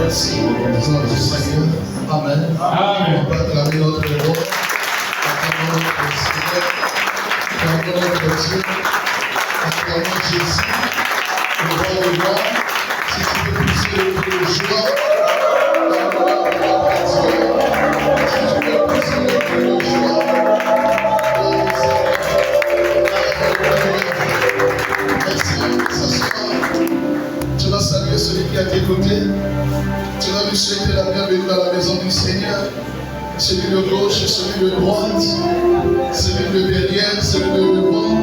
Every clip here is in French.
Merci. Amen. Amen. On va acclamer notre héros. Acclamons notre Seigneur. Acclamons notre Dieu. Acclamons Jésus. Le roi des rois. Si tu peux pousser le cri de joie. Acclamons notre Dieu. Si tu peux pousser le cri de joie. Merci. S'asseoir. Tu vas saluer celui qui est à tes côtés. Tu vas lui souhaiter la bienvenue dans la maison du Seigneur. Celui de gauche, celui de droite, celui de derrière, celui de devant.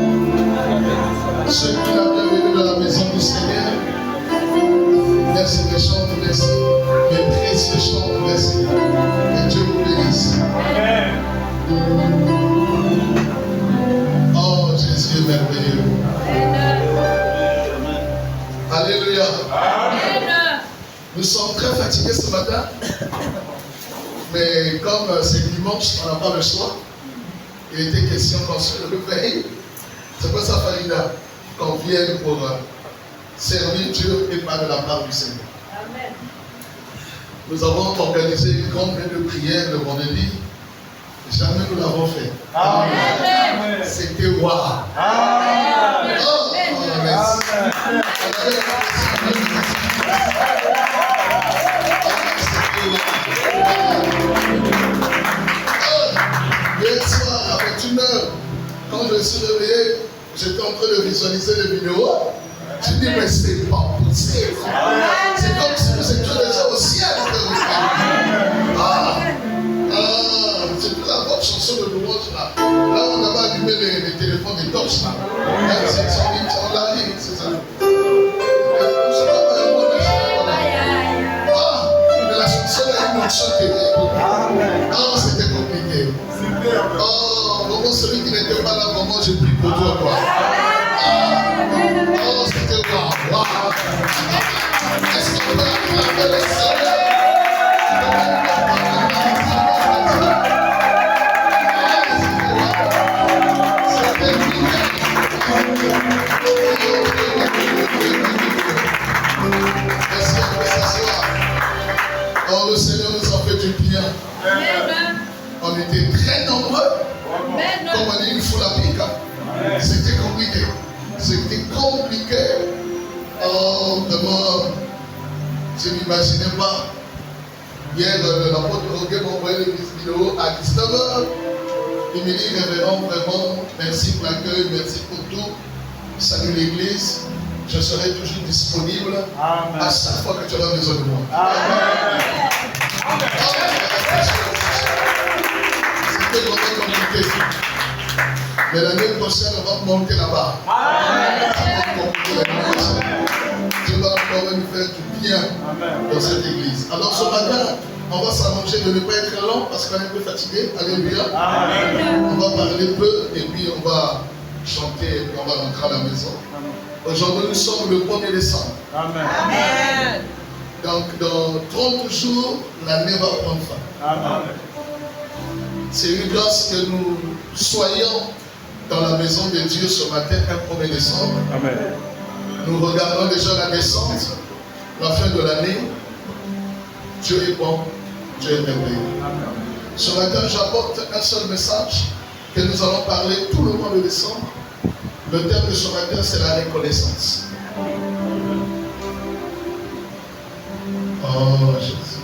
Celui qui la bienvenue dans la maison du Seigneur. Merci les chants, merci. Les précieux chants, merci. Que Dieu vous bénisse. Oh, Jésus est merveilleux. Alléluia. Amen. Nous sommes très fatigués ce matin, mais comme c'est dimanche, on n'a pas le choix. Il était question qu'on se réveille. C'est pour ça, Farida, qu'on vienne pour servir Dieu et pas de la part du Seigneur. Amen. Nous avons organisé une grande veille de prière le vendredi. Jamais nous l'avons fait. Amen. C'était waouh. Amen. Oh, merci. Amen. Hier soir, avec une heure, quand je me suis réveillé, j'étais en train de visualiser les vidéos. Je dis, mais c'est pas possible. C'est comme si nous étions déjà au ciel. C'est toute la bonne chanson de louange là. Là, on avait allumé les téléphones des torches là. On l'a dit, c'est ça. Mais la chanson a une action terrible. Oh, c'était compliqué. Oh, vraiment celui qui n'était pas là, vraiment, j'ai pris pour toi, quoi. Oh, c'était waouh. Est-ce qu'on peut acclamer le Seigneur? Merci à vous s'asseoir. Oh, le Seigneur nous a fait du bien. On était très nombreux. Comme on dit, une foule à pique. C'était compliqué. C'était compliqué. Oh, vraiment, je n'imaginais pas. Hier, l'apôtre Roger m'a envoyé les vidéos à 19h. Il me dit, révérend, vraiment, merci pour l'accueil, merci pour tout. Salut l'église. Je serai toujours disponible. Amen. À chaque fois que tu auras besoin de moi. Amen. C'était vraiment compliqué. Mais l'année prochaine, on va monter là-bas. Dieu va encore nous faire du bien dans cette église. Alors ce matin, on va s'arranger de ne pas être long parce qu'on est un peu fatigué. Alléluia. On va parler peu et puis on va chanter et puis on va rentrer à la maison. Aujourd'hui, nous sommes le 1er décembre. Amen. Donc, dans 30 jours, l'année va prendre fin. Amen. C'est une grâce que nous soyons dans la maison de Dieu ce matin, un 1er décembre. Amen. Nous regardons déjà la descente, la fin de l'année. Dieu est bon, Dieu est merveilleux. Ce matin, j'apporte un seul message que nous allons parler tout le mois de décembre. Le thème de ce matin, c'est la reconnaissance. Oh, Jésus.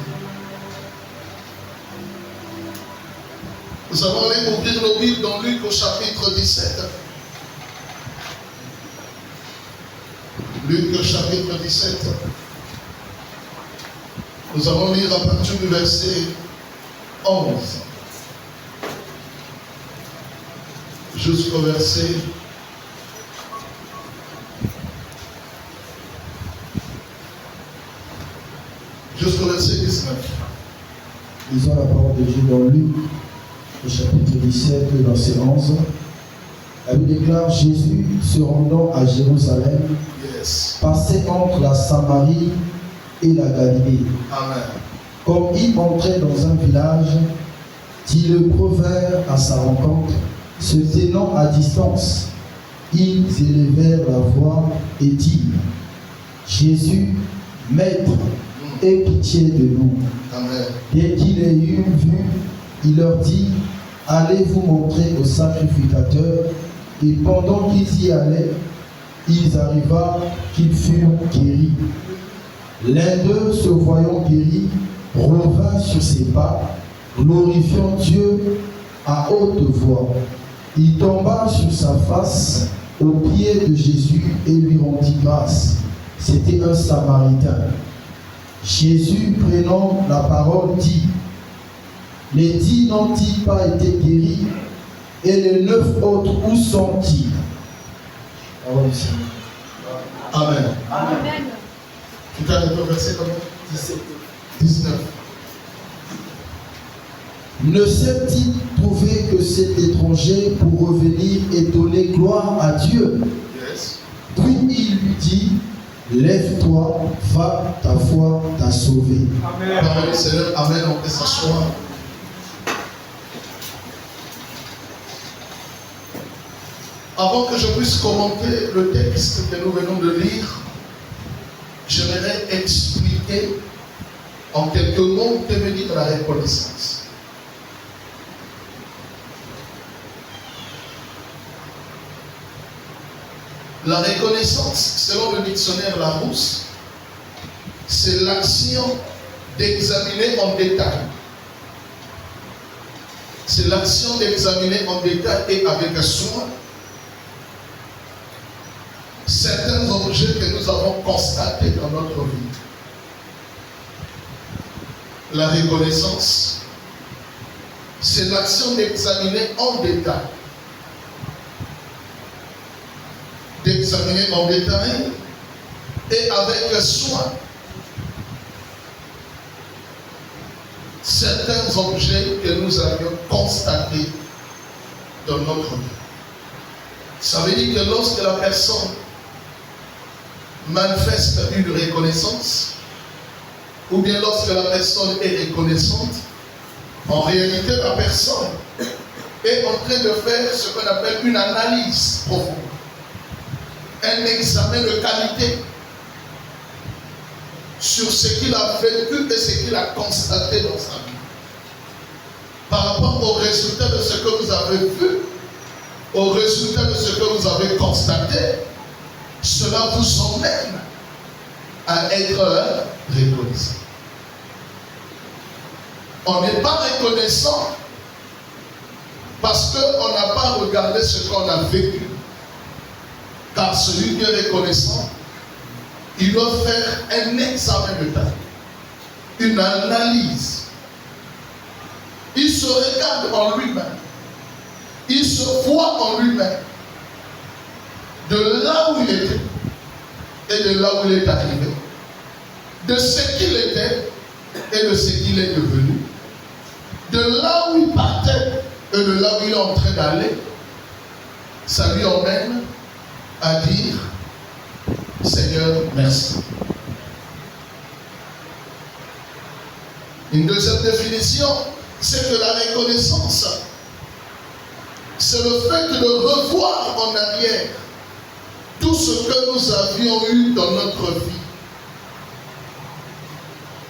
Nous allons aller ouvrir nos Bibles dans Luc au chapitre 17. Luc au chapitre 17. Nous allons lire à partir du verset 11 jusqu'au verset 19. Lisons la parole de Dieu dans Luc, au chapitre 17, verset 11. La Bible déclare: Jésus, se rendant à Jérusalem, passait entre la Samarie et la Galilée. Amen. Comme il entrait dans un village, dix lépreux vinrent à sa rencontre. Se tenant à distance, ils élevèrent la voix et dirent: Jésus, Maître, aie pitié de nous. Amen. Dès qu'ils les eurent vus, il leur dit: Allez vous montrer au sacrificateur. Et pendant qu'ils y allaient, il arriva qu'ils furent guéris. L'un d'eux, se voyant guéri, revint sur ses pas, glorifiant Dieu à haute voix. Il tomba sur sa face aux pieds de Jésus et lui rendit grâce. C'était un Samaritain. Jésus, prenant la parole, dit: Les 10 n'ont-ils pas été guéris? Et les 9 autres, où sont-ils? Amen. Amen. Tu as le verset combien? 19. Ne s'est-il trouvé que cet étranger pour revenir et donner gloire à Dieu? Yes. Puis il lui dit: Lève-toi, va, ta foi t'a sauvé. Amen. Parole du Seigneur. Amen. On peut s'asseoir. Avant que je puisse commenter le texte que nous venons de lire, j'aimerais expliquer en quelques mots que veut dire la reconnaissance. La reconnaissance, selon le dictionnaire Larousse, c'est l'action d'examiner en détail. C'est l'action d'examiner en détail et avec soin certains objets que nous avons constatés dans notre vie. La reconnaissance, c'est l'action d'examiner en détail. D'examiner en détail et avec soin certains objets que nous avions constatés dans notre vie. Ça veut dire que lorsque la personne manifeste une reconnaissance, ou bien lorsque la personne est reconnaissante, en réalité la personne est en train de faire ce qu'on appelle une analyse profonde, un examen de qualité sur ce qu'il a vécu et ce qu'il a constaté dans sa vie. Par rapport au résultat de ce que vous avez vu, au résultat de ce que vous avez constaté, cela vous emmène à être reconnaissant. On n'est pas reconnaissant parce qu'on n'a pas regardé ce qu'on a vécu. Car celui qui est reconnaissant, il doit faire un examen de temps, une analyse. Il se regarde en lui-même. Il se voit en lui-même. De là où il était et de là où il est arrivé. De ce qu'il était et de ce qu'il est devenu. De là où il partait et de là où il est en train d'aller. Ça lui emmène à dire: Seigneur, merci. Une deuxième définition, c'est que la reconnaissance, c'est le fait de revoir en arrière tout ce que nous avions eu dans notre vie.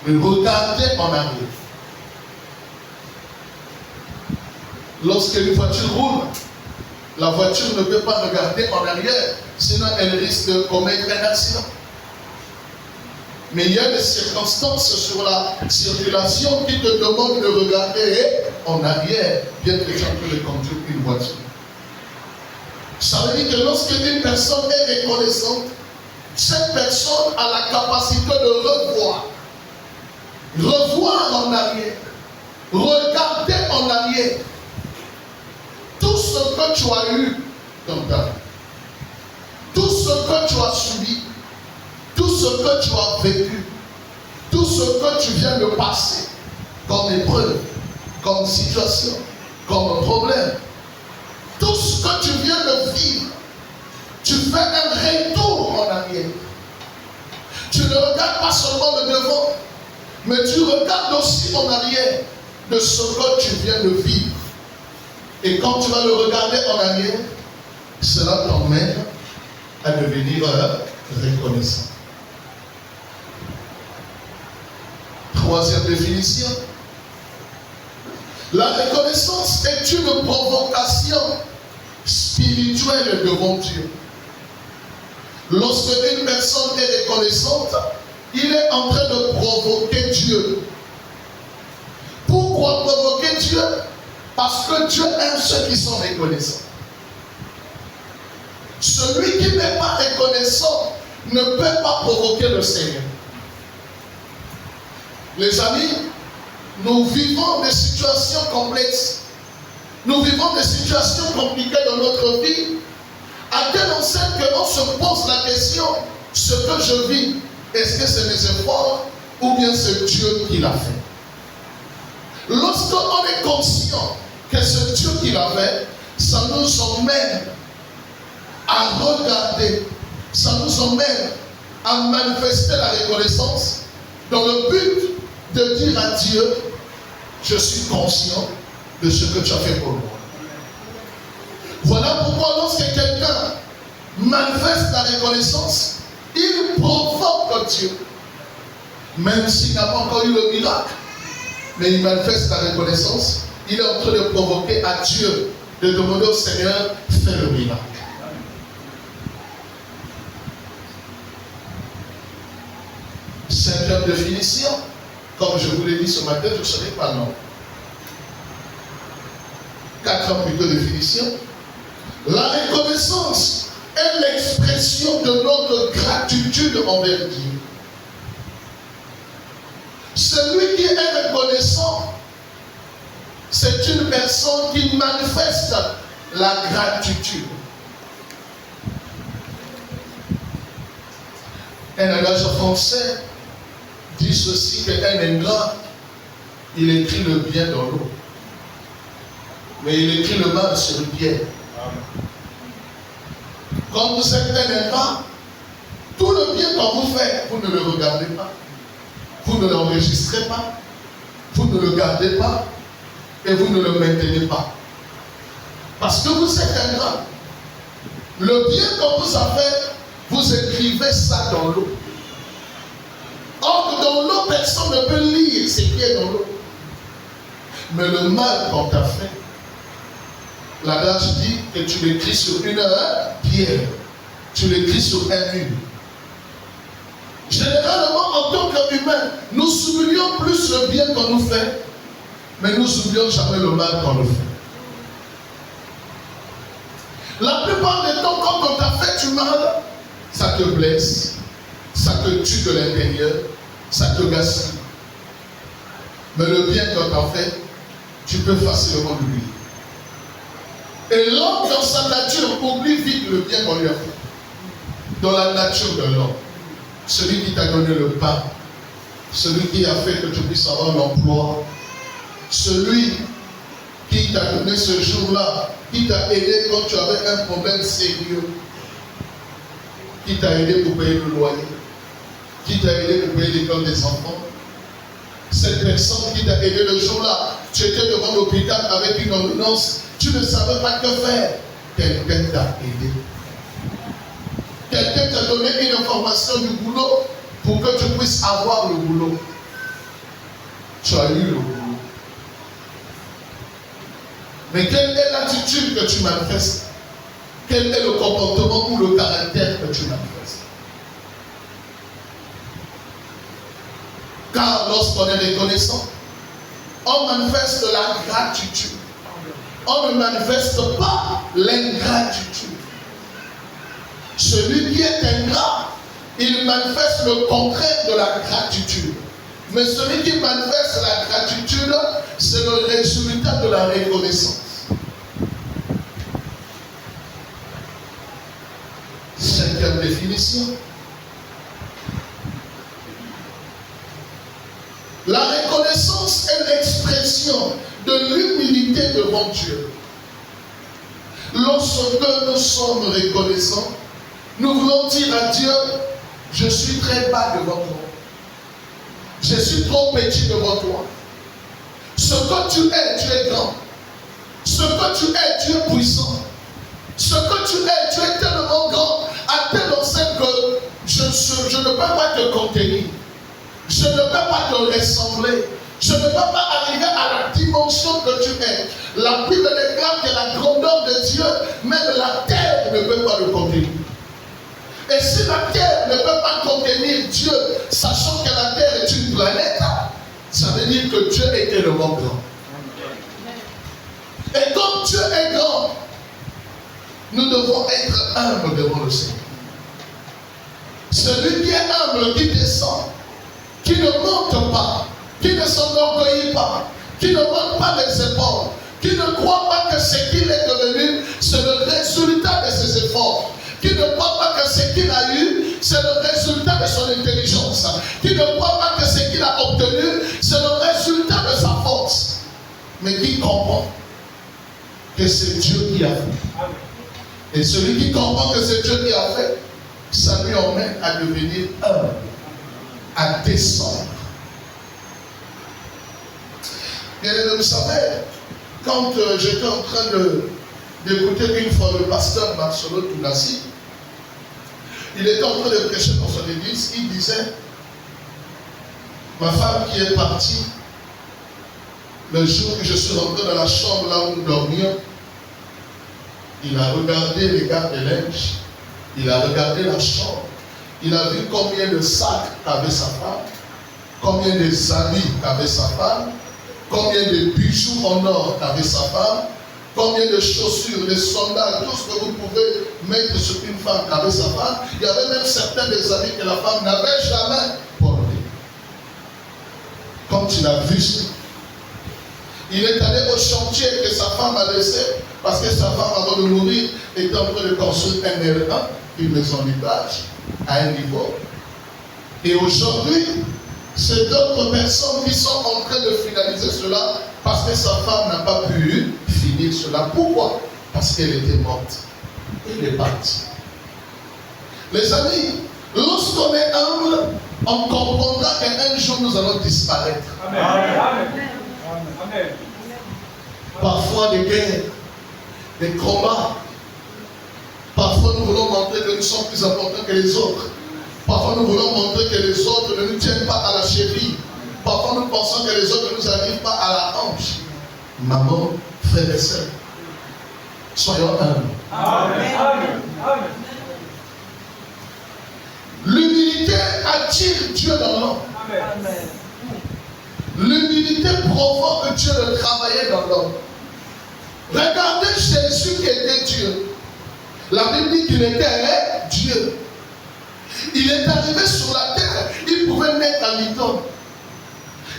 De regarder en arrière. Lorsque une voiture roule, la voiture ne peut pas regarder en arrière, sinon elle risque de commettre un accident. Mais il y a des circonstances sur la circulation qui te demandent de regarder en arrière, bien que tu peux conduire une voiture. Ça veut dire que lorsque une personne est reconnaissante, cette personne a la capacité de revoir revoir en arrière, regarder en arrière tout ce que tu as eu dans ta vie, tout ce que tu as subi, tout ce que tu as vécu, tout ce que tu viens de passer comme épreuve, comme situation, comme problème, tout ce que tu viens de vivre, tu fais un retour en arrière. Tu ne regardes pas seulement le devant, mais tu regardes aussi en arrière de ce que tu viens de vivre. Et quand tu vas le regarder en arrière, cela t'emmène à devenir reconnaissant. Troisième définition. La reconnaissance est une provocation spirituelle devant Dieu. Lorsque une personne est reconnaissante, il est en train de provoquer Dieu. Pourquoi provoquer Dieu? Parce que Dieu aime ceux qui sont reconnaissants. Celui qui n'est pas reconnaissant ne peut pas provoquer le Seigneur. Les amis, nous vivons des situations complexes. Nous vivons des situations compliquées dans notre vie. À telle enseigne qu'on se pose la question, ce que je vis, est-ce que c'est mes efforts ou bien c'est Dieu qui l'a fait? Lorsqu'on est conscient que c'est Dieu qui l'a fait, ça nous emmène à regarder, ça nous emmène à manifester la reconnaissance dans le but de dire à Dieu, je suis conscient de ce que tu as fait pour moi. Voilà pourquoi lorsque quelqu'un manifeste la reconnaissance, il provoque Dieu. Même s'il n'a pas encore eu le miracle, mais il manifeste la reconnaissance, il est en train de provoquer à Dieu, de demander au Seigneur, fais le miracle. Cinquième définition, comme je vous l'ai dit ce matin, je ne serai pas long. Quatrième plutôt définition. La reconnaissance est l'expression de notre gratitude envers Dieu. Celui qui est reconnaissant, c'est une personne qui manifeste la gratitude. Un adage français dit ceci, qu'un ingrat, il écrit le bien dans l'eau, mais il écrit le mal sur le pierre. Quand vous êtes un ingrat, tout le bien qu'on vous fait, vous ne le regardez pas, vous ne l'enregistrez pas, vous ne le gardez pas et vous ne le maintenez pas. Parce que vous êtes ingrat. Le bien qu'on vous a fait, vous écrivez ça dans l'eau. Or, dans l'eau, personne ne peut lire ce qui est dans l'eau. Mais le mal qu'on t'a fait, l'adage dit que tu l'écris sur une pierre, tu l'écris sur un mur. Généralement, en tant qu'humains, nous oublions plus le bien qu'on nous fait, mais nous n'oublions jamais le mal qu'on nous fait. La plupart des temps, quand on t'a fait du mal, ça te blesse, ça te tue de l'intérieur, ça te gaspille. Mais le bien qu'on t'a fait, tu peux facilement l'oublier. Et l'homme, dans sa nature, oublie vite le bien qu'on lui a fait. Dans la nature de l'homme, celui qui t'a donné le pain, celui qui a fait que tu puisses avoir l'emploi, celui qui t'a donné ce jour-là, qui t'a aidé quand tu avais un problème sérieux, qui t'a aidé pour payer le loyer, qui t'a aidé pour payer l'école des enfants. Cette personne qui t'a aidé le jour-là, tu étais devant l'hôpital avec une ordonnance, tu ne savais pas que faire. Quelqu'un t'a aidé. Quelqu'un t'a donné une information du boulot pour que tu puisses avoir le boulot. Tu as eu le boulot. Mais quelle est l'attitude que tu manifestes? Quel est le comportement ou le caractère que tu manifestes? Car lorsqu'on est reconnaissant, on manifeste la gratitude. On ne manifeste pas l'ingratitude. Celui qui est ingrat, il manifeste le contraire de la gratitude. Mais celui qui manifeste la gratitude, c'est le résultat de la reconnaissance. Cinquième définition. La reconnaissance est l'expression de l'humilité devant Dieu. Lorsque nous sommes reconnaissants, nous voulons dire à Dieu, je suis très bas devant toi. Je suis trop petit devant toi. Ce que tu es grand. Ce que tu es puissant. Ce que tu es tellement grand, à telle enseigne que je ne peux pas te contenir. Je ne peux pas te ressembler. Je ne peux pas arriver à la dimension que tu es. La Bible déclare que la grandeur de Dieu, même la terre ne peut pas le contenir. Et si la terre ne peut pas contenir Dieu, sachant que la terre est une planète, ça veut dire que Dieu est tellement grand. Et comme Dieu est grand, nous devons être humbles devant le Seigneur. Celui qui est humble, qui descend, qui ne monte pas, qui ne s'enorgueillit pas, qui ne monte pas les épaules, qui ne croit pas que ce qu'il est devenu, c'est le résultat de ses efforts, qui ne croit pas que ce qu'il a eu, c'est le résultat de son intelligence, qui ne croit pas que ce qu'il a obtenu, c'est le résultat de sa force, mais qui comprend que c'est Dieu qui a fait. Et celui qui comprend que c'est Dieu qui a fait, ça lui emmène à devenir humble, à descendre. Bien aimé, vous savez, quand j'étais en train d'écouter une fois le pasteur Marcelo Tounassi, il était en train de prêcher dans son église, il disait, ma femme qui est partie, le jour que je suis rentré dans la chambre là où nous dormions, il a regardé les gardes-linge, il a regardé la chambre, il a vu combien de sacs avait sa femme, combien de habits avait sa femme, combien de bijoux en or avait sa femme, combien de chaussures, de sandales, tout ce que vous pouvez mettre sur une femme qu'avait sa femme. Il y avait même certains des habits que la femme n'avait jamais portés. Comme tu l'as vu, il est allé au chantier que sa femme a laissé, parce que sa femme, avant de mourir, était en train de construire un R1, une maison d'étage, à un niveau. Et aujourd'hui, c'est d'autres personnes qui sont en train de finaliser cela, parce que sa femme n'a pas pu finir cela. Pourquoi? Parce qu'elle était morte. Elle est partie. Les amis, lorsqu'on est humble, on comprendra qu'un jour nous allons disparaître. Amen. Amen. Parfois des guerres, des combats. Parfois nous voulons montrer que nous sommes plus importants que les autres. Parfois nous voulons montrer que les autres ne nous tiennent pas à la cheville. Parfois nous pensons que les autres ne nous arrivent pas à la hanche. Maman, frères et sœurs, soyons humbles. Amen. Amen. L'humilité attire Dieu dans l'homme. L'humilité provoque Dieu de travailler dans l'homme. Regardez Jésus qui était Dieu. La Bible dit qu'il était Dieu. Il est arrivé sur la terre. Il pouvait naître à Liton.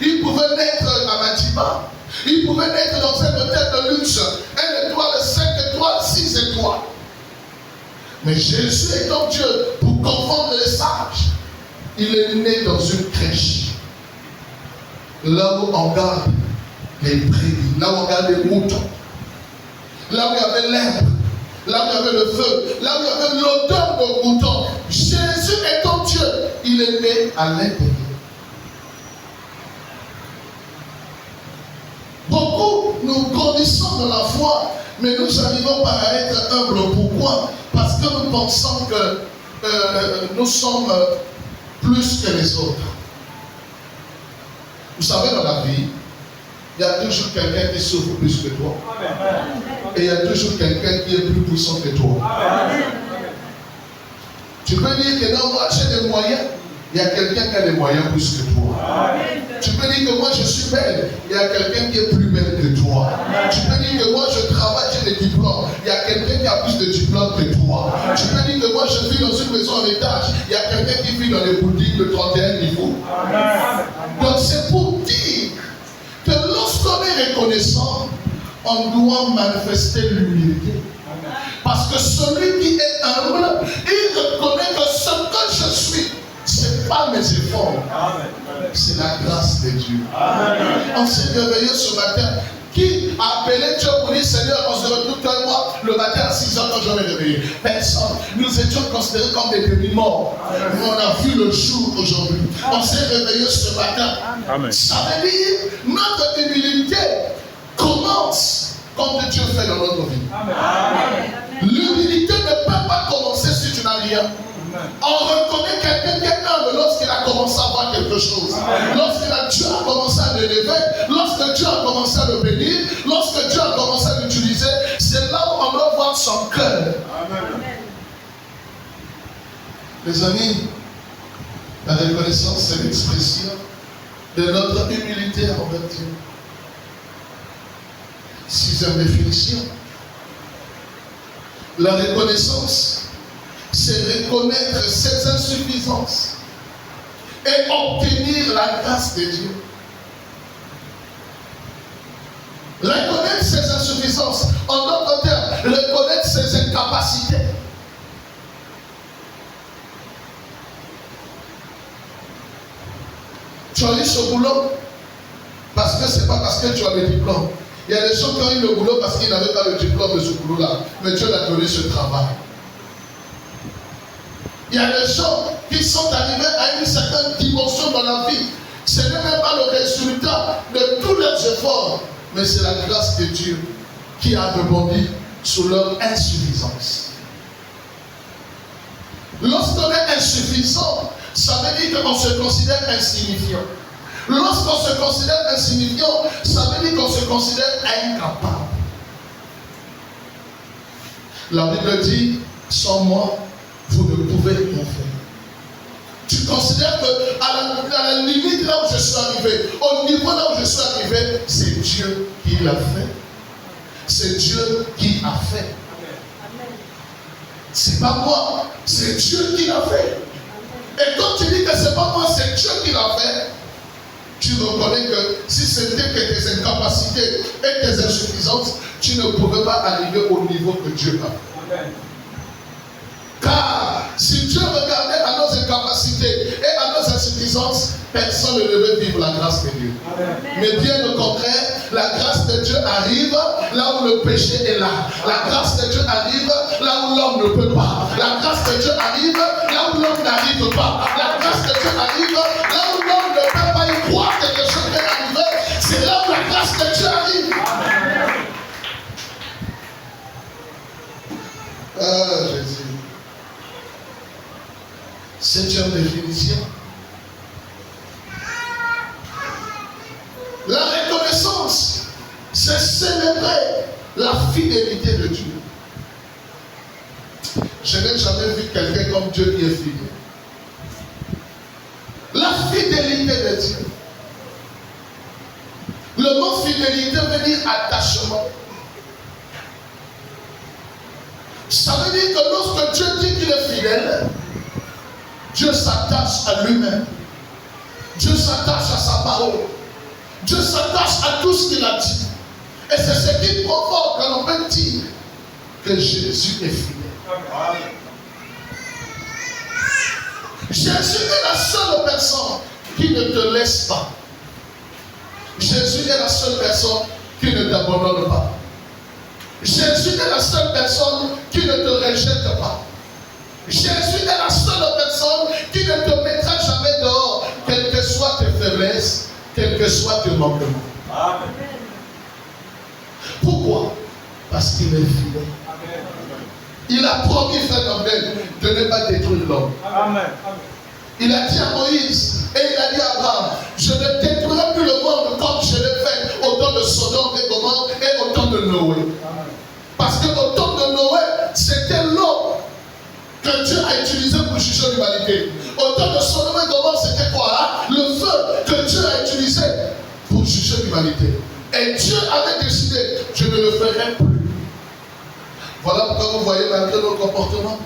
Il pouvait naître à Matiba. Il pouvait naître dans un hôtel de luxe. 1 étoile, 5 étoiles, 6 étoiles. Mais Jésus étant Dieu, pour confondre les sages, il est né dans une crèche. Là où on garde les brebis, là où on garde les moutons, là où il y avait l'herbe, là où il y avait le feu, là où il y avait l'odeur de mouton. Jésus étant Dieu, il est né à l'intérieur. Beaucoup, nous grandissons dans la foi, mais nous arrivons pas à être humbles. Pourquoi? Parce que nous pensons que nous sommes plus que les autres. Vous savez, dans la vie, il y a toujours quelqu'un qui souffre plus que toi. Et il y a toujours quelqu'un qui est plus puissant que toi. Tu peux dire que non, moi j'ai des moyens. Il y a quelqu'un qui a des moyens plus que toi. Tu peux dire que moi je suis belle. Il y a quelqu'un qui est plus belle que toi. Tu peux dire que moi je travaille, j'ai des diplômes. Il y a quelqu'un qui a plus de diplômes que toi. Tu peux dire que moi je vis dans une maison en étage. Il y a quelqu'un qui vit dans les boutiques de 31 niveaux. Donc on doit manifester l'humilité. Parce que celui qui est humble, il reconnaît que ce que je suis, ce n'est pas mes efforts, c'est la grâce de Dieu. On s'est réveillé ce matin. Qui a appelé Dieu pour dire Seigneur, on se retrouve toi et moi le matin à 6 h quand je vais réveiller? Personne. Nous étions considérés comme des demi-morts. Mais on a vu le jour aujourd'hui. On s'est réveillé ce matin. Amen. Ça veut dire notre humilité commence comme Dieu fait dans notre vie. L'humilité ne peut pas commencer si tu n'as rien. On reconnaît quelqu'un qui est humble lorsqu'il a commencé à voir quelque chose. Lorsque Dieu a commencé à l'élever, lorsque Dieu a commencé à le bénir, lorsque Dieu a commencé à l'utiliser, c'est là où on doit voir son cœur. Les amis, la reconnaissance, c'est l'expression de notre humilité envers Dieu. 6e définition. La reconnaissance, c'est reconnaître ses insuffisances et obtenir la grâce de Dieu. Reconnaître ses insuffisances, en d'autres termes, reconnaître ses incapacités. Tu as eu ce boulot parce que c'est pas parce que tu as le diplôme. Il y a des gens qui ont eu le boulot parce qu'ils n'avaient pas le diplôme de ce boulot-là, mais Dieu leur a donné ce travail. Il y a des gens qui sont arrivés à une certaine dimension dans la vie. Ce n'est même pas le résultat de tous leurs efforts, mais c'est la grâce de Dieu qui a rebondi sur leur insuffisance. Lorsqu'on est insuffisant, ça veut dire qu'on se considère insignifiant. Lorsqu'on se considère insignifiant, ça veut dire qu'on se considère incapable. La Bible dit, sans moi, vous ne pouvez rien faire. Tu considères qu'à la limite là où je suis arrivé, au niveau là où je suis arrivé, c'est Dieu qui l'a fait. C'est Dieu qui a fait. C'est pas moi, c'est Dieu qui l'a fait. Et quand tu dis que c'est pas moi, c'est Dieu qui l'a fait, tu reconnais que si c'était que tes incapacités et tes insuffisances, tu ne pouvais pas arriver au niveau que Dieu a fait. Car si Dieu regardait à nos incapacités et à nos insuffisances, personne ne devait vivre la grâce de Dieu. Amen. Mais bien au contraire, la grâce de Dieu arrive là où le péché est là. La grâce de Dieu arrive là où l'homme ne peut pas. La grâce de Dieu arrive là où l'homme n'arrive pas. La grâce de Dieu arrive là où l'homme ne peut pas y croire que quelque chose est arrivé. C'est là où la grâce de Dieu arrive. Ah, Jésus. 7e définition. La reconnaissance, c'est célébrer la fidélité de Dieu. Je n'ai jamais vu quelqu'un comme Dieu qui est fidèle. La fidélité de Dieu. Le mot fidélité veut dire attachement. Ça veut dire que lorsque Dieu dit qu'il est fidèle, Dieu s'attache à lui-même. Dieu s'attache à sa parole. Dieu s'attache à tout ce qu'il a dit. Et c'est ce qui provoque que l'on peut dire que Jésus est fidèle. Jésus est la seule personne qui ne te laisse pas. Jésus est la seule personne qui ne t'abandonne pas. Jésus est la seule personne qui ne te rejette pas. Jésus est la seule personne qui ne te mettra jamais dehors, quelles que soient tes faiblesses, quels que soient tes manquements. Amen. Pourquoi? Parce qu'il est fidèle. Il a promis, frère Abel, de ne pas détruire l'homme. Il a dit à Moïse et il a dit à Abraham, je ne détruirai plus le monde comme je l'ai fait au temps de Sodome et Gomorrhe et au temps de Noé. Parce qu'au temps de Noé, c'était l'eau que Dieu a utilisé pour juger l'humanité. Au temps de Sodome et Gomorrhe, c'était quoi? Le feu que Dieu a utilisé pour juger l'humanité. Et Dieu avait décidé, je ne le ferai plus. Voilà pourquoi vous voyez, malgré nos comportements,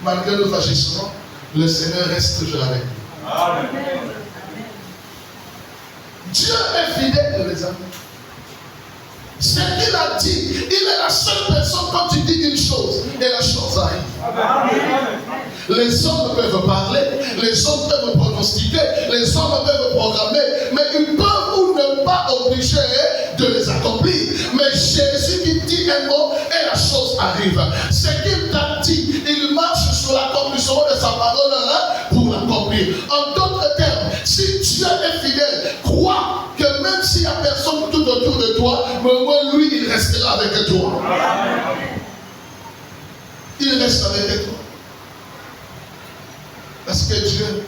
malgré nos agissements, le Seigneur reste toujours avec nous. Amen. Dieu est fidèle, les amis. Ce qu'il a dit, il est la seule personne quand tu dis une chose, et la chose arrive. Amen. Les hommes peuvent parler, les hommes peuvent pronostiquer, les hommes peuvent programmer, mais ils peuvent ou ne pas obliger de les accomplir. Mais Jésus qui dit un mot et la chose arrive. Ce qu'il t'a dit, il marche sur l'accomplissement de sa parole pour l'accomplir. En d'autres termes, si Dieu est fidèle, crois que même s'il n'y a personne tout autour de toi, mais au moins lui, il restera avec toi. Il reste avec toi. Parce que Dieu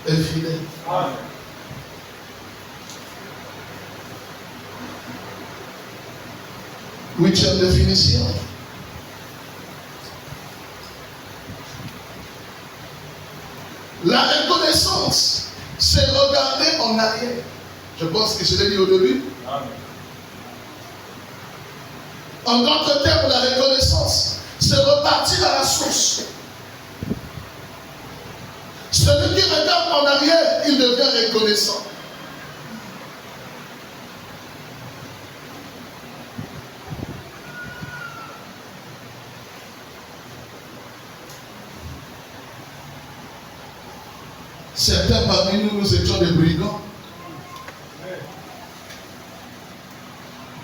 est fidèle. Amen. Huitième définition. La reconnaissance, c'est regarder en arrière. Je pense que je l'ai dit au début. Amen. En d'autres termes, la reconnaissance, c'est repartir à la source. Celui qui regarde en arrière, il devient reconnaissant. Certains parmi nous, nous étions des brigands.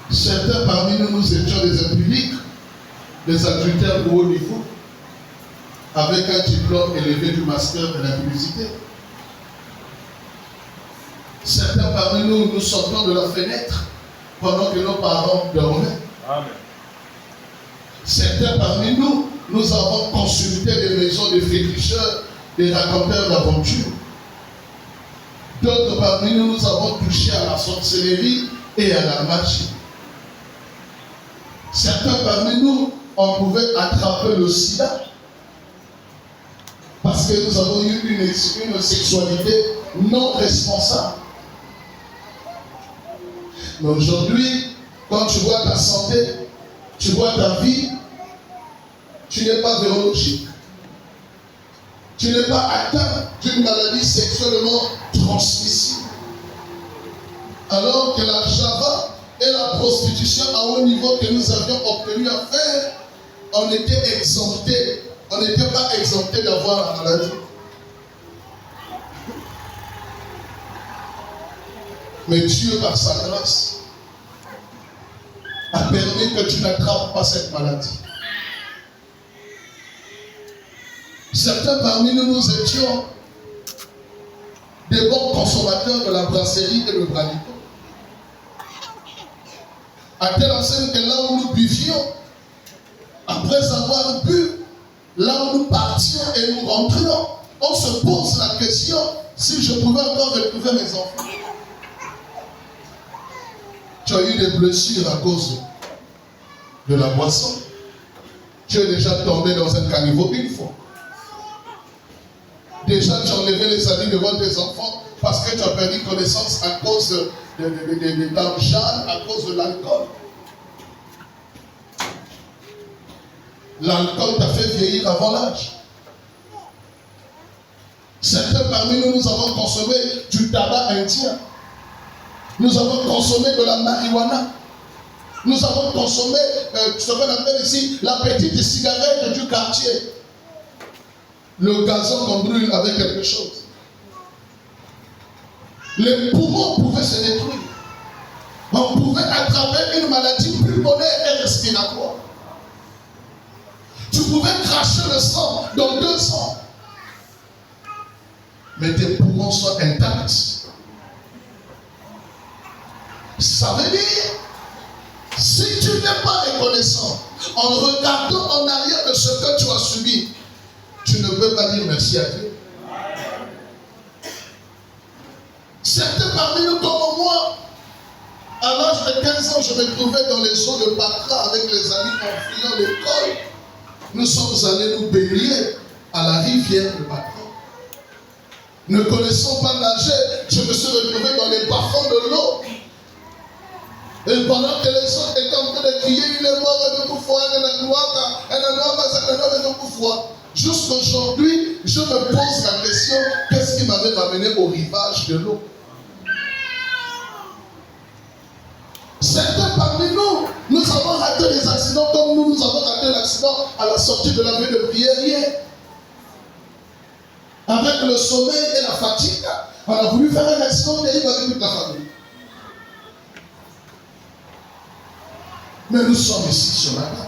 Certains parmi nous, nous étions des impudiques, des adultères de haut niveau, avec un diplôme élevé du master de la publicité. Certains parmi nous, nous sortons de la fenêtre pendant que nos parents dormaient. Amen. Certains parmi nous, nous avons consulté des maisons de féticheurs, des raconteurs d'aventures. D'autres parmi nous, nous avons touché à la sorcellerie et à la magie. Certains parmi nous, on pouvait attraper le sida parce que nous avons eu une sexualité non responsable. Mais aujourd'hui, quand tu vois ta santé, tu vois ta vie, tu n'es pas virologique. Tu n'es pas atteint d'une maladie sexuellement transmissible. Alors que la java et la prostitution à haut niveau que nous avions obtenu à faire, on était exemptés. On n'était pas exemptés d'avoir la maladie. Mais Dieu, par sa grâce, a permis que tu n'attrapes pas cette maladie. Certains parmi nous, nous étions des bons consommateurs de la brasserie et le branico. À telle enseigne que là où nous buvions, après avoir bu, là où nous partions et nous rentrions, on se pose la question si je pouvais encore retrouver mes enfants. Tu as eu des blessures à cause de la boisson. Tu es déjà tombé dans un caniveau une fois. Déjà, tu as enlevé les amis devant tes enfants parce que tu as perdu connaissance à cause des dents jaunes, à cause de l'alcool. L'alcool t'a fait vieillir avant l'âge. Certains parmi nous, nous avons consommé du tabac indien. Nous avons consommé de la marijuana. Nous avons consommé ce qu'on appelle ici la petite cigarette du quartier. Le gazon qu'on brûle avec quelque chose. Les poumons pouvaient se détruire. On pouvait attraper une maladie pulmonaire et respiratoire. Tu pouvais cracher le sang dans 2 ans. Mais tes poumons sont intacts. Ça veut dire, si tu n'es pas reconnaissant, en regardant en arrière de ce que tu as subi, tu ne peux pas dire merci à Dieu. Certains parmi nous, comme moi, à l'âge de 15 ans, je me trouvais dans les eaux de Patra avec les amis en fuyant l'école. Nous sommes allés nous baigner à la rivière de Patra. Ne connaissant pas nager, je me suis retrouvé dans les bas-fonds de l'eau. Et pendant que les autres étaient en train de crier, il est mort de coup froid, jusqu'aujourd'hui, je me pose la question, qu'est-ce qui m'avait ramené au rivage de l'eau? accident comme nous avons raté un accident à la sortie de la veille de prière hier. Avec le sommeil et la fatigue, on a voulu faire un accident terrible avec toute la famille. Mais nous sommes ici ce matin.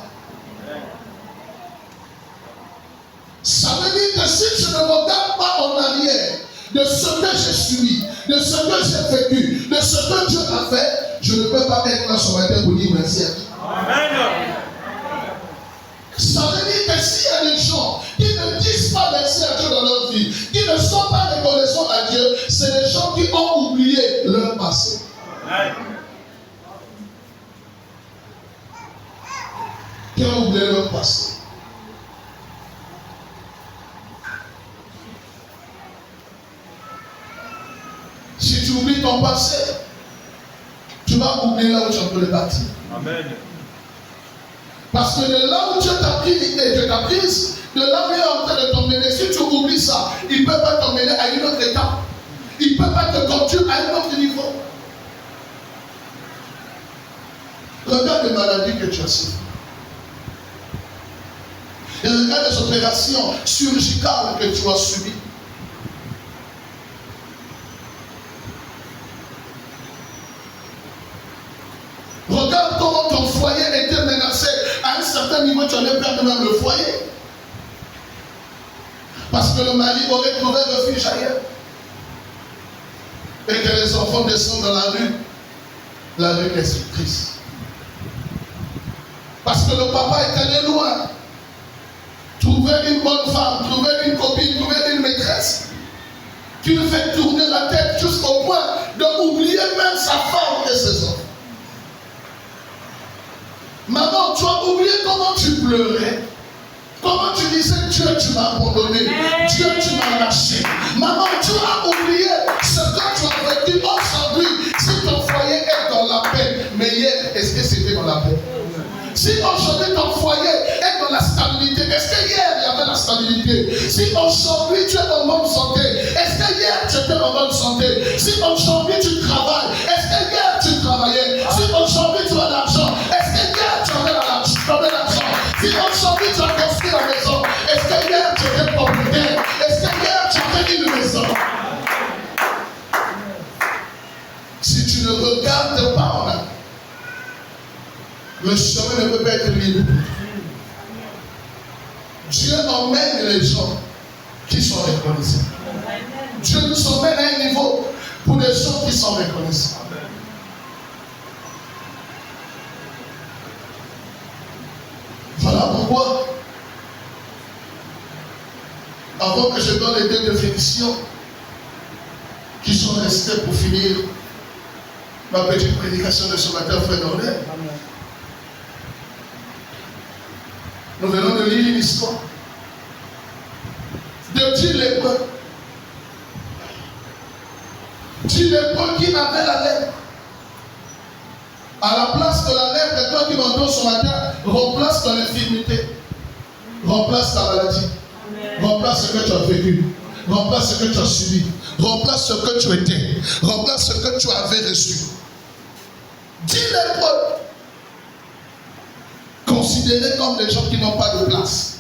Ça veut dire que si je ne regarde pas en arrière de ce que j'ai subi, de ce que j'ai vécu, de ce que Dieu a fait, je ne peux pas être là ce matin pour dire merci à Dieu. Amen. Ça veut dire que s'il y a des gens qui ne disent pas merci à Dieu dans leur vie, qui ne sont pas reconnaissants à Dieu, c'est des gens qui ont oublié leur passé. Amen. Qui ont oublié leur passé. Si tu oublies ton passé, tu vas oublier là où tu peux le bâtir. Amen. Parce que de là où Dieu t'a pris et Dieu t'a prise, de là où il est en train de t'emmener, si tu oublies ça, il ne peut pas t'emmener à une autre étape. Il ne peut pas te conduire à un autre niveau. Regarde les maladies que tu as subies. Et regarde les opérations chirurgicales que tu as subies. Regarde comment ton foyer était menacé. À un certain niveau, tu allais perdre même le foyer. Parce que le mari aurait trouvé refuge ailleurs. Et que les enfants descendent dans la rue est triste. Parce que le papa est allé loin. Trouver une bonne femme, trouver une copine, trouver une maîtresse qui lui fait tourner la tête jusqu'au point d'oublier même sa femme et ses enfants. Maman, tu as oublié comment tu pleurais. Comment tu disais, Dieu, tu m'as abandonné. Dieu, tu m'as lâché. Maman, tu as oublié ce que tu as vécu aujourd'hui. Si ton foyer est dans la paix, mais hier, est-ce que c'était dans la paix? Si aujourd'hui ton foyer est dans la stabilité, est-ce que hier il y avait la stabilité? Si aujourd'hui tu es en bonne santé, est-ce que hier tu étais en bonne santé? Si aujourd'hui tu travailles, est-ce que hier tu travaillais? Si aujourd'hui tu as l'argent, est-ce que hier tu avais l'argent? Si aujourd'hui tu as construit la maison, est-ce que hier tu étais propriétaire? Est-ce que hier tu avais une maison? Si tu ne regardes pas en arrière, le chemin ne peut pas être libre. Dieu emmène les gens qui sont reconnaissants. Dieu nous emmène à un niveau pour les gens qui sont reconnaissants. Voilà pourquoi, avant que je donne les deux définitions qui sont restées pour finir ma petite prédication de ce matin, frère Norbert, nous venons de lire une histoire de 10 lépreux. 10 lépreux qui avaient la lèpre. À la place de la lèpre, et toi qui m'entends ce matin, remplace ton infirmité, remplace ta maladie, remplace ce que tu as vécu, remplace ce que tu as subi, remplace ce que tu étais, remplace ce que tu avais reçu. 10 lépreux, considérés comme des gens qui n'ont pas de place.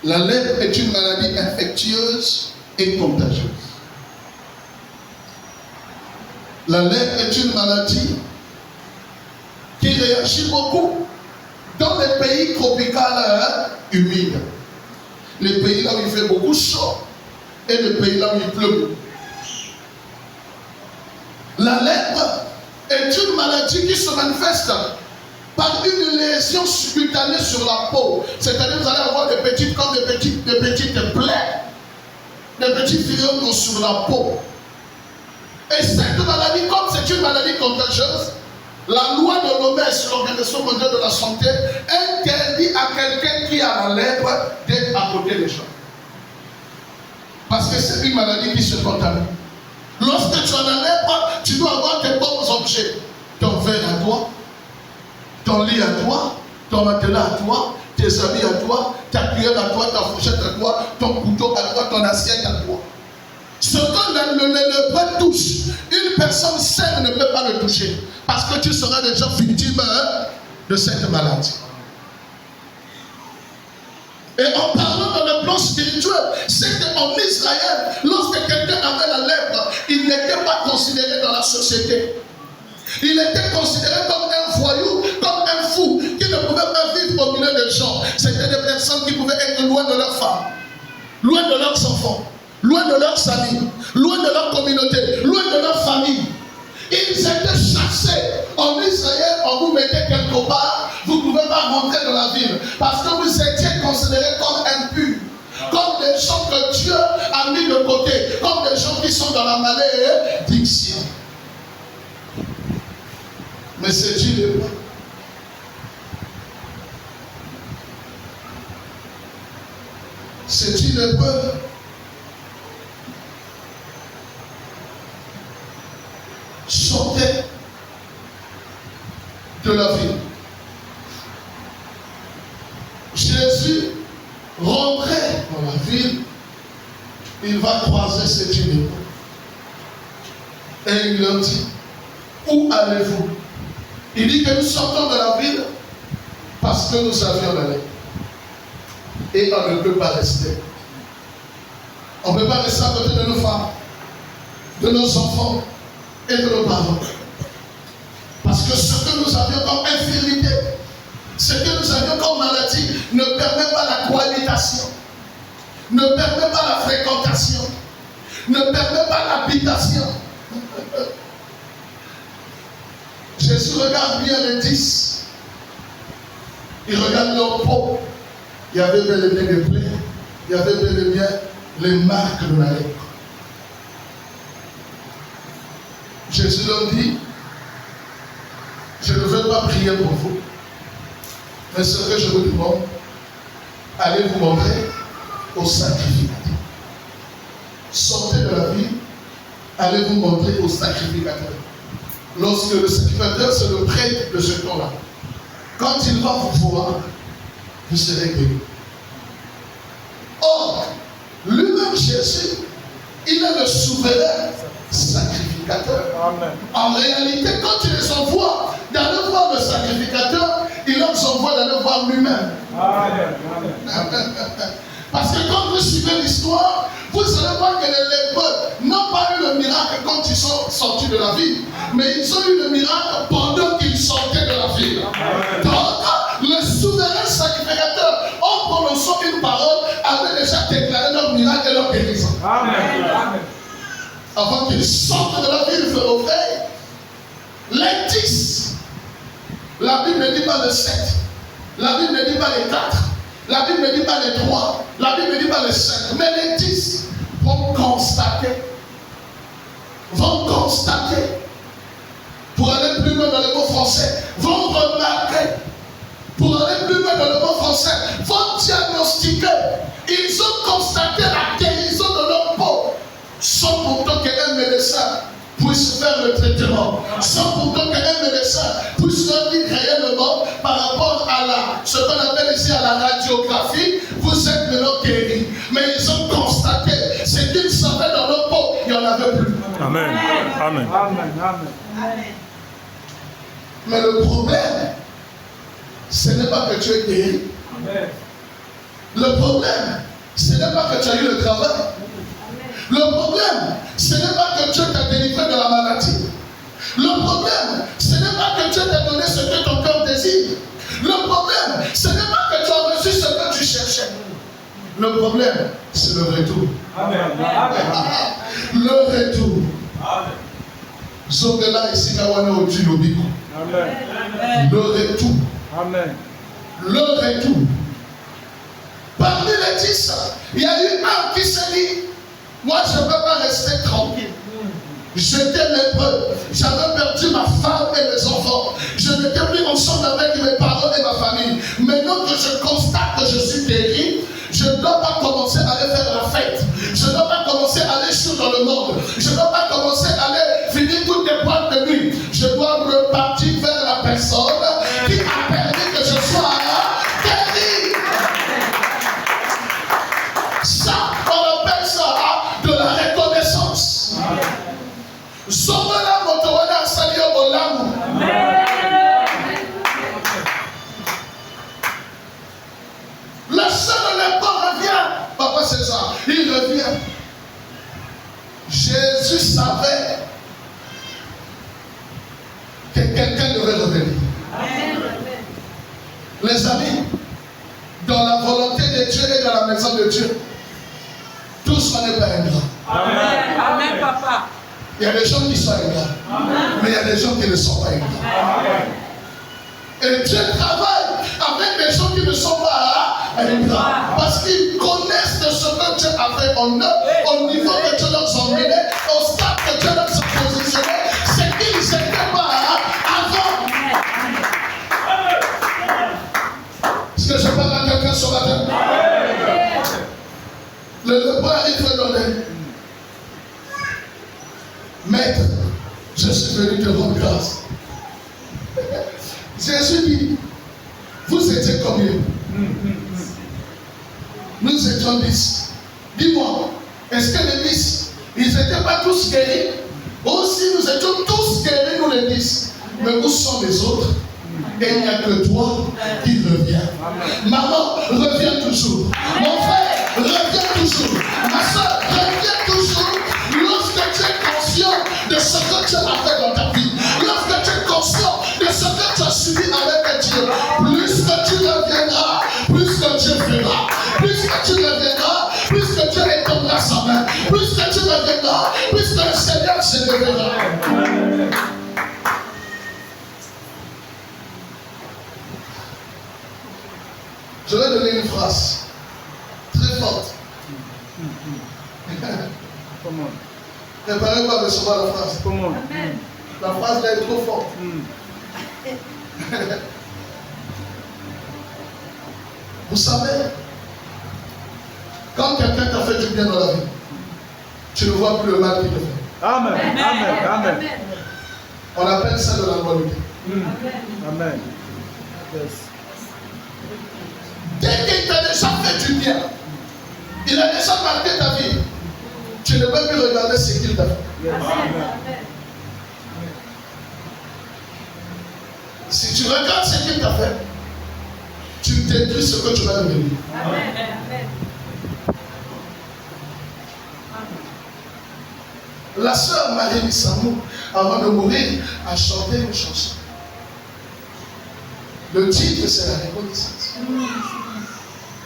La lèpre est une maladie infectieuse et contagieuse. La lèpre est une maladie qui réagit beaucoup dans les pays tropicaux humides. Les pays là où il fait beaucoup chaud et les pays là où il pleut beaucoup. La lèpre est une maladie qui se manifeste par une lésion subcutanée sur la peau. C'est-à-dire que vous allez avoir des petites plaies, des petits fibromes sur la peau. Et cette maladie, comme c'est une maladie contagieuse, la loi de l'OMS, l'Organisation mondiale de la santé, interdit à quelqu'un qui a la lèpre d'être à côté des gens. Parce que c'est une maladie qui se contamine. Lorsque tu as la lèpre, tu dois avoir tes propres objets. Ton verre à toi, ton lit à toi, ton matelas à toi, tes habits à toi, ta cuillère à toi, ta fourchette à toi, ton couteau à toi, ton assiette à toi. Ce que le lépreux touche, une personne saine ne peut pas le toucher. Parce que tu seras déjà victime de cette maladie. Et en parlant dans le plan spirituel, c'est qu'en Israël, lorsque quelqu'un avait la lèpre, il n'était pas considéré dans la société. Il était considéré comme un voyou, comme un fou, qui ne pouvait pas vivre au milieu des gens. C'était des personnes qui pouvaient être loin de leurs femmes, loin de leurs enfants, loin de leurs amis, loin de leur communauté, loin de leur famille. Ils étaient chassés. En Israël, on vous mettait quelque part, vous ne pouvez pas rentrer dans la ville parce que vous étiez considérés comme impurs, comme des gens que Dieu a mis de côté, comme des gens qui sont dans la malédiction. Mais c'est Dieu le roi. C'est Dieu le peuple. Sortait de la ville. Jésus rentrait dans la ville, il va croiser ces dîners. Et il leur dit, où allez-vous? Il dit que nous sortons de la ville parce que nous avions la lèpre. Et on ne peut pas rester. On ne peut pas rester à côté de nos femmes, de nos enfants et de nos parents. Parce que ce que nous avions comme infirmité, ce que nous avions comme maladie ne permet pas la cohabitation, ne permet pas la fréquentation, ne permet pas l'habitation. Jésus regarde bien les 10. Il regarde leur peau. Il y avait bel et bien des plaies. Il y avait bel et bien les marques de la lèpre. Jésus leur dit, je ne veux pas prier pour vous, mais ce que je vous demande, allez vous montrer au sacrificateur. Sortez de la ville, allez vous montrer au sacrificateur. Lorsque le sacrificateur, c'est le prêtre de ce temps-là, quand il va vous voir, vous serez guéri. Or, lui-même Jésus, il est le souverain sacrificateur. Amen. En réalité, quand il les envoie d'aller voir le sacrificateur, il leur envoie d'aller voir lui-même. Amen. Parce que quand vous suivez l'histoire, vous savez pas que les lépreux n'ont pas eu le miracle quand ils sont sortis de la ville, mais ils ont eu le miracle pendant qu'ils sortaient de la ville. Amen. Donc, le souverain sacrificateur, en prononçant une parole, avait déjà déclaré leur miracle et leur guérison. Amen. Amen. Avant qu'ils sortent de la ville au veille, les 10, la Bible ne dit pas le 7, la Bible ne dit pas les 4, la Bible ne dit pas les 3, la Bible ne dit pas les 5, mais les 10 vont constater, pour aller plus loin dans le mot français, vont remarquer, pour aller plus loin dans le mot français, vont diagnostiquer. Ils ont constaté la guérison de leur peau, sans pourtant qu'un médecin puisse faire le traitement, sans pourtant qu'un médecin puisse leur dire réellement par rapport à ce qu'on appelle ici à la radiographie, vous êtes maintenant guéris. Mais ils ont constaté, ce qu'ils savaient dans leur peau, il n'y en avait plus. Amen. Amen. Amen. Amen. Mais le problème, ce n'est pas que tu es guéri. Amen. Le problème, ce n'est pas que tu as eu le travail. Le problème, ce n'est pas que Dieu t'a délivré de la maladie. Le problème, ce n'est pas que Dieu t'a donné ce que ton cœur désire. Le problème, ce n'est pas que tu as reçu ce que tu cherchais. Le problème, c'est le retour. Amen. Le retour. Zongela ici, Kawana Odu Lobiko. Le retour. Amen. Le retour. Parmi les 10, il y a eu un qui s'est dit, moi je ne peux pas rester tranquille. J'étais lépreux, j'avais perdu ma femme et mes enfants. Je n'étais plus ensemble avec mes parents et ma famille. Maintenant que je constate que je suis guéri, je ne dois pas commencer à aller faire la fête. Je ne dois pas commencer à aller sur dans le monde. Je ne dois pas commencer à aller finir toutes les boîtes de nuit. Je dois repartir vers la personne qui a permis que je sois guéri. Ça, on appelle ça de la reconnaissance. revient, Jésus savait que quelqu'un devait revenir. Amen. Les amis, dans la volonté de Dieu et dans la maison de Dieu, tous on n'est pas ingrats. Amen. Amen, papa. Il y a des gens qui sont ingrats, mais il y a des gens qui ne sont pas ingrats. Amen. Et Dieu travaille avec des gens qui ne sont pas ingrats, parce qu'ils connaissent de ce que Dieu a fait en eux, au niveau que Dieu leur a emmené, au stade que Dieu leur a positionné, c'est qu'ils n'étaient pas avant. Est-ce que je parle à quelqu'un ce matin? Le lebrun, il veut donner. Maître, je suis venu te rendre grâce. Jésus dit, vous étiez combien? Nous étions 10. Dis-moi, est-ce que les 10, ils n'étaient pas tous guéris? Aussi, nous étions tous guéris, nous les 10. Mais où sont les autres? Et il n'y a que toi qui reviens. Maman, reviens toujours. Mon frère, reviens toujours. Ma soeur, reviens toujours. Lorsque tu es conscient de ce que tu as fait dans ta vie, lorsque tu es conscient de ce que tu as subi avec Dieu, plus que tu reviendras, plus que Dieu fera. Plus que tu reviendras, plus que Dieu étendra sa main. Plus que tu reviendras, plus que le Seigneur se lèvera. Je vais donner une phrase très forte. Préparez-vous à recevoir la phrase. La phrase là est trop forte. Vous savez, quand quelqu'un t'a fait du bien dans la vie, tu ne vois plus le mal qu'il te fait. Amen. Amen. Amen. On appelle ça de la loyauté. Amen. Yes. Dès qu'il t'a déjà fait du bien, il a déjà marqué ta vie, tu ne peux plus regarder ce qu'il t'a fait. Yes. Si tu regardes ce qu'il t'a fait, tu détruis ce que tu vas devenir. La sœur Marie Samou, avant de mourir, a chanté une chanson. Le titre, c'est la reconnaissance.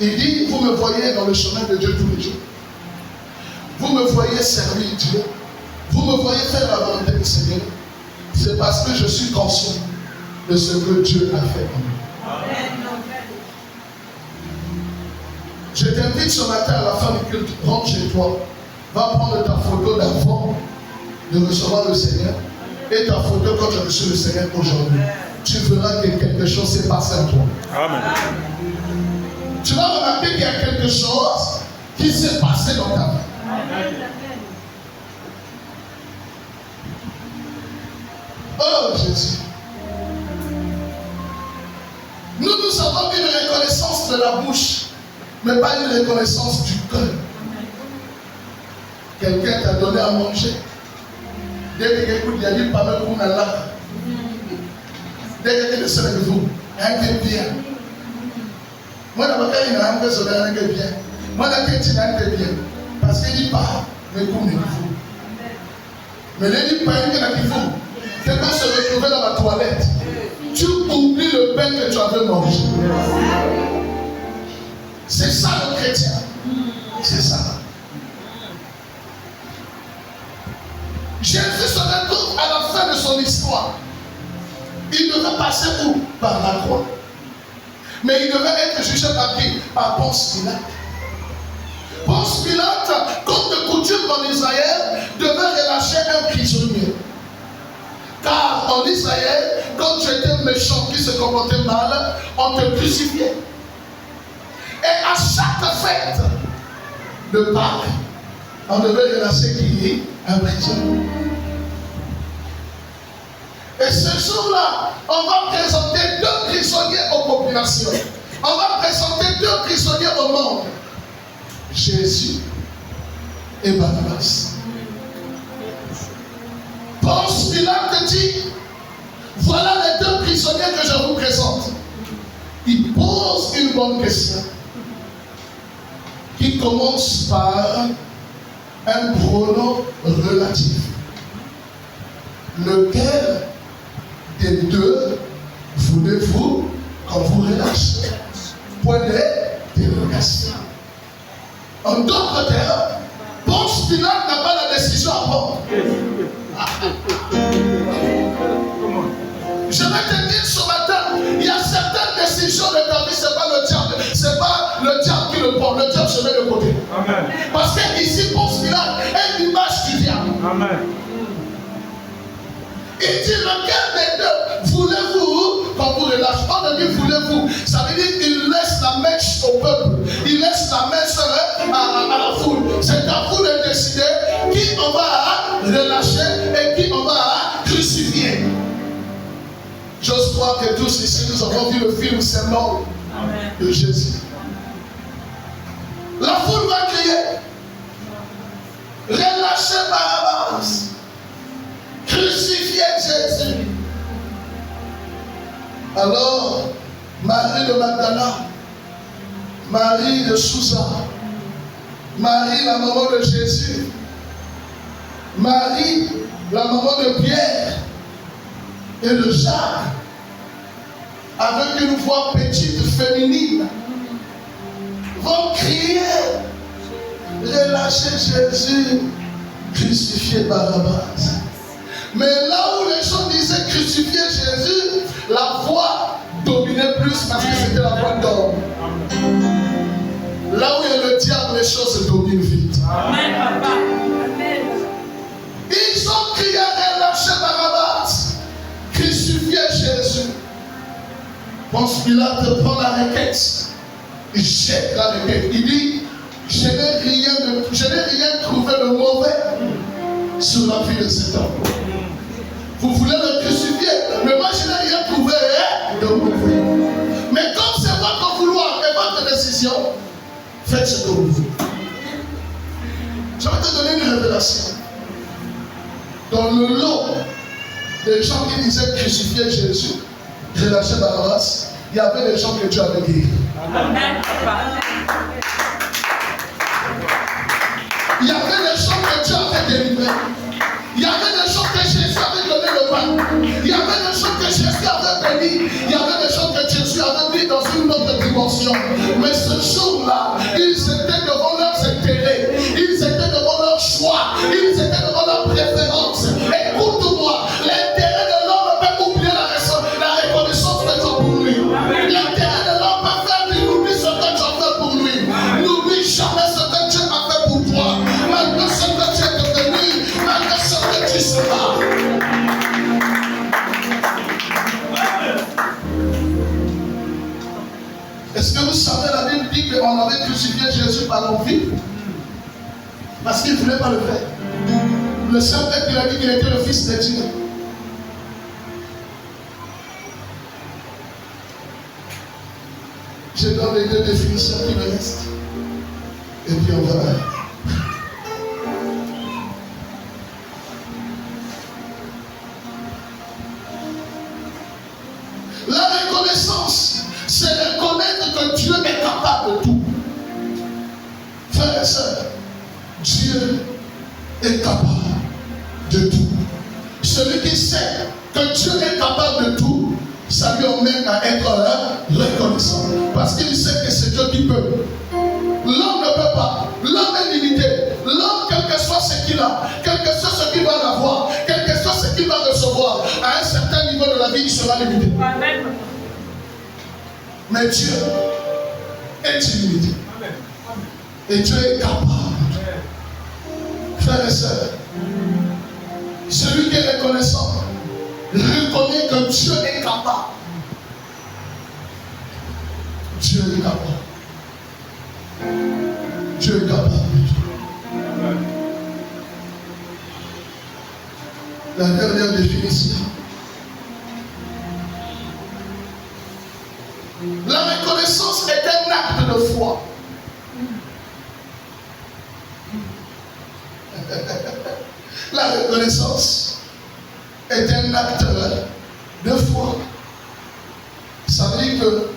Il dit, vous me voyez dans le chemin de Dieu tous les jours. Vous me voyez servir Dieu. Vous me voyez faire la volonté du Seigneur. C'est parce que je suis conscient de ce que Dieu a fait en moi. Je t'invite ce matin à la fin du culte, rentre chez toi. Va prendre ta photo d'avant de recevoir le Seigneur et ta photo quand tu as reçu le Seigneur aujourd'hui. Tu verras que quelque chose s'est passé en toi. Amen. Tu vas remarquer qu'il y a quelque chose qui s'est passé dans ta vie. Amen. Oh Jésus. Nous avons une reconnaissance de la bouche, mais pas une reconnaissance du cœur. Quelqu'un t'a donné à manger. Dès que quelqu'un il a dit pas même pour Allah. Dès que quelqu'un se lève vous, un peu bien. Moi, dans ma il a un peu sonné un peu bien. Moi, dans le il a un peu bien. Parce qu'il dit pas, mais pour nous. Mais il dit pas, il y a qui faut. Quelqu'un se retrouvait dans la toilette. Tu oublies le pain que tu avais mangé. C'est ça le chrétien. C'est ça. Jésus se retrouve à la fin de son histoire. Il devait passer où? Par la croix. Mais il devait être jugé par qui? Par Ponce Pilate. Ponce Pilate, comme de coutume en Israël, devait relâcher un prisonnier. Car en Israël, quand tu étais méchant qui se comportait mal, on te crucifiait. Et à chaque fête de Pâques, on devait relâcher qui? Un prisonnier. Et ce jour-là, on va présenter 2 prisonniers aux populations. On va présenter 2 prisonniers au monde. Jésus et Barnabas. Ponce Pilate dit, voilà les 2 prisonniers que je vous présente. Il pose une bonne question. Qui commence par un pronom relatif. Lequel des deux voulez-vous qu'on vous relâche? Point d'interrogation. En d'autres termes, Ponce Pilate n'a pas la décision à prendre. Je vais te dire ce matin, il y a certaines décisions de ta vie, ce n'est pas le diable. Ce n'est pas le diable qui le prend. Le diable se met de côté. Amen. Parce qu'ici, Ponce Pilate est l'image du diable. Amen. Il dit, lequel des deux voulez-vous qu'on vous relâche? On ne dit voulez-vous. Ça veut dire qu'il laisse la mèche au peuple. Il laisse la mèche à la foule. C'est à vous de décider qui on va relâcher et qui on va crucifier. J'ose croire que tous ici nous avons vu le film Sermon de Jésus. La foule va crier, relâchez Barabbas, crucifiez Jésus. Alors, Marie de Magdala, Marie de Sousa, Marie la maman de Jésus, Marie la maman de Pierre et de Jacques, avec une voix petite féminine, vont crier, relâchez Jésus, crucifiez Barabbas. Mais là où les gens disaient crucifier Jésus, la voix dominait plus parce que c'était la voix d'homme. Là où il y a le diable, les choses se dominent vite. Amen, papa. Ils ont crié, relâchez Barabbas, crucifiez Jésus. Ponce Pilate prend la requête. Il jette la requête. Il dit, je n'ai rien trouvé de mauvais sur la vie de cet homme. Vous voulez le crucifier, mais moi je n'ai rien trouvé de mauvais. Mais comme c'est votre vouloir et votre décision, faites ce que vous voulez. Je vais te donner une révélation. Dans le lot des gens qui disaient crucifier Jésus, relâcher Barabbas, il y avait des gens que Dieu avait guéris. Amen. Il y avait des gens que Dieu avait délivrés. Il y avait des gens que Jésus avait donné le pain. Il y avait des gens que Jésus avait bénis. Il y avait des gens que Jésus avait mis dans une autre dimension. Mais ce jour-là, ils étaient devant leurs intérêts. Ils étaient devant leur choix. Ils étaient devant leur préférence. Écoute-moi, l'intérêt de l'homme peut oublier la reconnaissance que tu as pour lui. L'intérêt de l'homme peut faire qu'il oublie ce que tu as fait pour lui. N'oublie jamais ce que Dieu a fait pour toi. Malgré ce que tu es devenu, malgré ce que tu seras. Est-ce que vous savez, la Bible dit qu'on avait crucifié Jésus par l'envie? Parce qu'il ne voulait pas le faire. Le Saint-Père il a dit qu'il était le Fils de Dieu. Je donne les deux définitions qui me restent. Et puis on va. La reconnaissance, c'est reconnaître que Dieu est capable de tout. Frères et sœurs, Dieu est capable de tout. Celui qui sait que Dieu est capable de tout, ça lui emmène à être reconnaissant. Parce qu'il sait que c'est Dieu qui peut. L'homme ne peut pas. L'homme est limité. L'homme, quel que soit ce qu'il a, quel que soit ce qu'il va avoir, quel que soit ce qu'il va recevoir, à un certain niveau de la vie, il sera limité. Amen. Mais Dieu est illimité. Et Dieu est capable. Frères et sœurs, celui qui est reconnaissant reconnaît que Dieu est capable. Dieu est capable. Dieu est capable de tout. La dernière définition. La reconnaissance est un acte de foi. La reconnaissance est un acte de foi. Ça veut dire que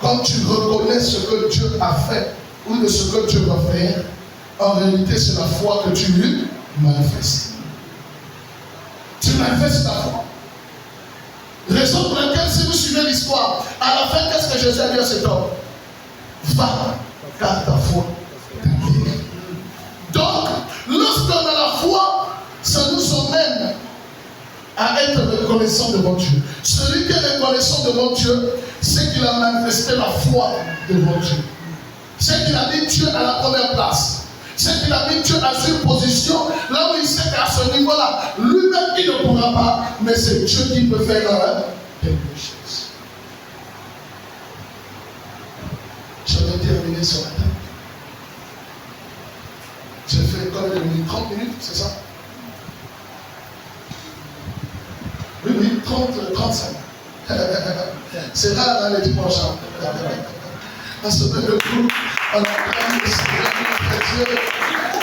quand tu reconnais ce que Dieu a fait ou de ce que tu vas faire, en réalité, c'est la foi que tu manifestes. Tu manifestes ta foi. Raison pour laquelle, si vous suivez l'histoire, à la fin, qu'est-ce que Jésus a dit à cet homme? Va, car ta foi t'a guéri. Donc, lorsqu'on a la foi, ça nous emmène à être reconnaissant devant Dieu. Celui qui est reconnaissant devant Dieu, c'est qu'il a manifesté la foi devant Dieu. C'est qu'il a mis Dieu à la première place. C'est qu'il a mis Dieu à une position là où il sait qu'à ce niveau-là, lui-même il ne pourra pas, mais c'est Dieu qui peut faire quelque chose. J'avais terminé ce matin. J'ai fait combien de minutes? 30 minutes, c'est ça? Oui, 35. C'est rare hein, les dimanches. À ce moment-là, on a le Seigneur, notre Dieu.